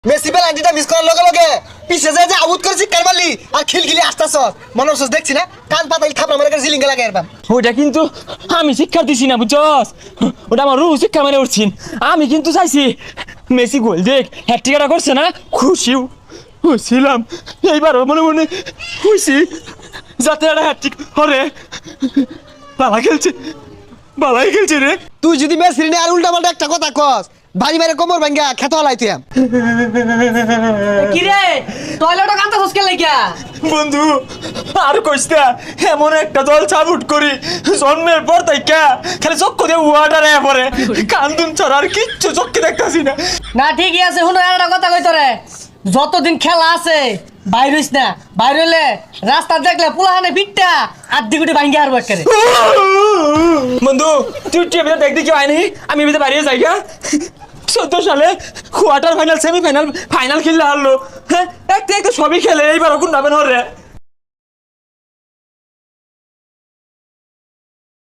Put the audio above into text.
Messi পেনাল্টিটা miss করার লগে লগে পিছে যায় যে আউট করেছি কারবালি আর খিলখিলি আসতাছ মনে হচ্ছে দেখছি না কান পাতাই থাপড়া মারে করে জিলিঙ্গা লাগে এরবার। ওইটা কিন্তু আমি শিক্ষা দিছি না বুঝছস, ওটা আমার রুহ শিক্ষা মেরে উঠছিন। আমি কিন্তু চাইছি মেসি গোল দেখ হ্যাট্রিকটা করছে না, খুশিও হয়েছিলাম। এইবারও মনে মনে খুশি যাতে একটা হ্যাট্রিক হরে। বালা খেলছে, বালাই খেলছে রে। তুই যদি মেসি নিয়ে আর উল্টা পাল্টা একটা কথা কস বাড়ি বাইরে কোমর ভাঙ্গা খেতে হলাই তুই। কি রে টয়লেটে কান্তা সসকে লাগিয়া বন্ধু আর কইস না, এমন একটা দল সাপোর্ট করি জন্মের পর তাই কে খালি চক্কু দিয়ে ওয়াটার আয়া পরে, কান্দুন ছাড়া আর কিচ্ছু চক্কে দেখতাছি না। না ঠিকই আছে, শুনো একটা কথা কই তোরে, যতদিন খেলা আছে বাইর হইস না, বাইর হইলে রাস্তা দেখলে পুলাহানে পিটটা আধি গুটি ভাঙ্গি আর একেবারে। বন্ধু তুই টিভিতে দেখ দেখি হয়নি, আমি এমনিতে বাইরে যাই গা। 14 সালে কোয়ার্টার ফাইনাল সেমিফাইনাল ফাইনাল খেললে হারলো, হ্যাঁ একটা একটা সবই খেলে, এইবার কোন যাবেন হরে।